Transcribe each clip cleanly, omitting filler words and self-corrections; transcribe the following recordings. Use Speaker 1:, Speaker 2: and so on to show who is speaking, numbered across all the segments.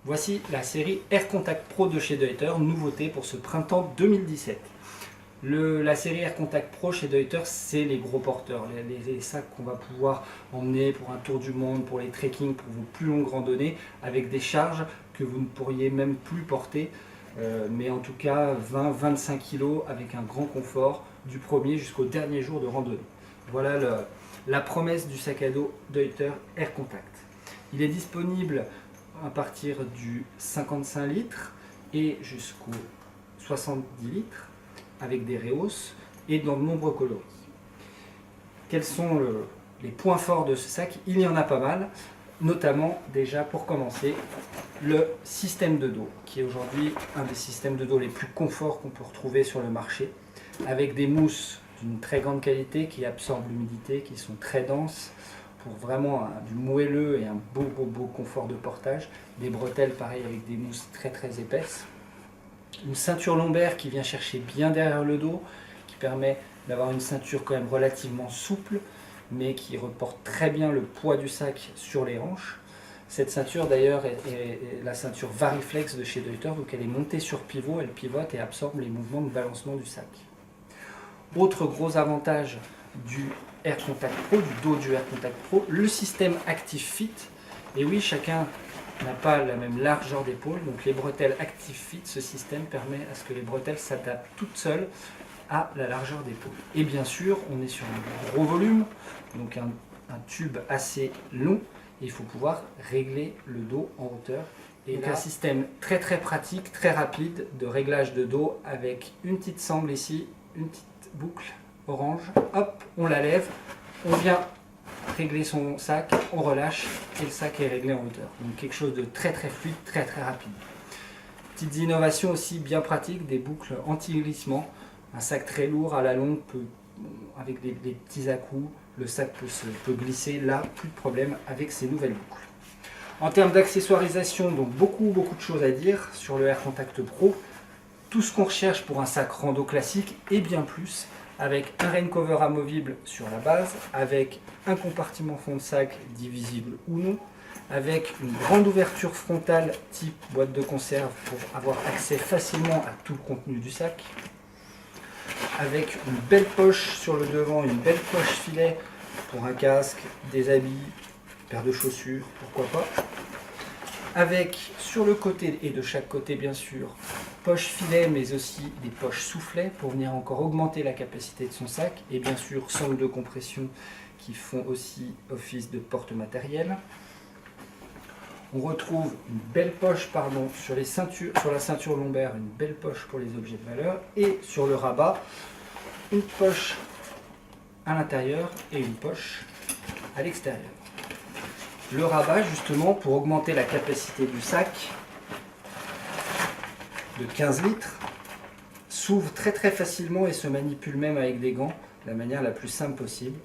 Speaker 1: Voici la série Air Contact Pro de chez Deuter, nouveauté pour ce printemps 2017. La série Air Contact Pro chez Deuter, c'est les gros porteurs, les sacs qu'on va pouvoir emmener pour un tour du monde, pour les trekking, pour vos plus longues randonnées, avec des charges que vous ne pourriez même plus porter, mais en tout cas 20-25 kg avec un grand confort du premier jusqu'au dernier jour de randonnée. Voilà la promesse du sac à dos Deuter Air Contact. Il est disponible à partir du 55 litres et jusqu'au 70 litres avec des rehausses et dans de nombreux coloris. Quels sont les points forts de ce sac? Il y en a pas mal, notamment déjà pour commencer le système de dos qui est aujourd'hui un des systèmes de dos les plus conforts qu'on peut retrouver sur le marché, avec des mousses d'une très grande qualité qui absorbent l'humidité, qui sont très denses pour vraiment du moelleux et un beau confort de portage. Des bretelles pareil avec des mousses très épaisses. Une ceinture lombaire qui vient chercher bien derrière le dos, qui permet d'avoir une ceinture quand même relativement souple, mais qui reporte très bien le poids du sac sur les hanches. Cette ceinture d'ailleurs est la ceinture Variflex de chez Deuter, donc elle est montée sur pivot, elle pivote et absorbe les mouvements de balancement du sac. Autre gros avantage du Air Contact Pro, du dos du Air Contact Pro, le système Active Fit. Et oui, chacun n'a pas la même largeur d'épaule, donc les bretelles Active Fit, ce système permet à ce que les bretelles s'adaptent toutes seules à la largeur d'épaule. Et bien sûr, on est sur un gros volume, donc un tube assez long, et il faut pouvoir régler le dos en hauteur. Et donc un système très pratique, très rapide de réglage de dos avec une petite sangle ici, une petite boucle orange, hop, on la lève, on vient régler son sac, on relâche et le sac est réglé en hauteur. Donc quelque chose de très fluide, très rapide. Petites innovations aussi bien pratiques, des boucles anti-glissement. Un sac très lourd à la longue avec des petits à-coups, le sac peut glisser là, plus de problème avec ces nouvelles boucles. En termes d'accessoirisation, donc beaucoup de choses à dire sur le Air Contact Pro. Tout ce qu'on recherche pour un sac rando classique et bien plus, avec un rain cover amovible sur la base, avec un compartiment fond de sac divisible ou non, avec une grande ouverture frontale type boîte de conserve pour avoir accès facilement à tout le contenu du sac, avec une belle poche sur le devant, une belle poche filet pour un casque, des habits, une paire de chaussures, pourquoi pas, avec sur le côté et de chaque côté bien sûr, poche filet mais aussi des poches soufflets pour venir encore augmenter la capacité de son sac, et bien sûr sangles de compression qui font aussi office de porte-matériel. On retrouve une belle poche sur la ceinture lombaire, une belle poche pour les objets de valeur, et sur le rabat, une poche à l'intérieur et une poche à l'extérieur. Le rabat, justement, pour augmenter la capacité du sac de 15 litres, s'ouvre très facilement et se manipule même avec des gants de la manière la plus simple possible.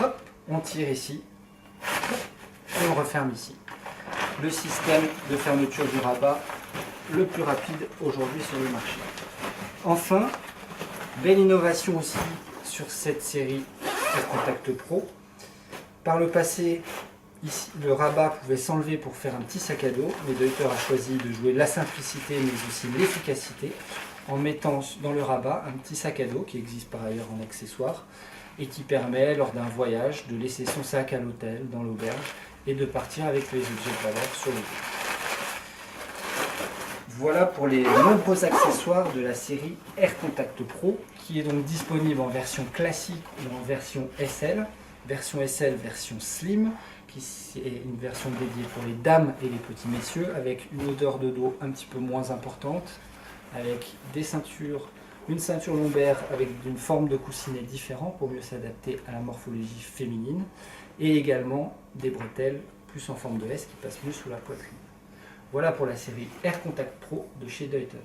Speaker 1: Hop, on tire ici, et on referme ici. Le système de fermeture du rabat le plus rapide aujourd'hui sur le marché. Enfin, belle innovation aussi sur cette série Air Contact Pro. Par le passé, ici, le rabat pouvait s'enlever pour faire un petit sac à dos, mais Deuter a choisi de jouer la simplicité mais aussi l'efficacité en mettant dans le rabat un petit sac à dos qui existe par ailleurs en accessoire et qui permet lors d'un voyage de laisser son sac à l'hôtel, dans l'auberge et de partir avec les objets de valeur sur le dos. Voilà pour les nombreux accessoires de la série Air Contact Pro qui est donc disponible en version classique ou en version SL. Version SL, version Slim, qui est une version dédiée pour les dames et les petits messieurs, avec une odeur de dos un petit peu moins importante, avec une ceinture lombaire avec une forme de coussinet différent pour mieux s'adapter à la morphologie féminine, et également des bretelles plus en forme de S qui passent mieux sous la poitrine. Voilà pour la série Air Contact Pro de chez Deuter.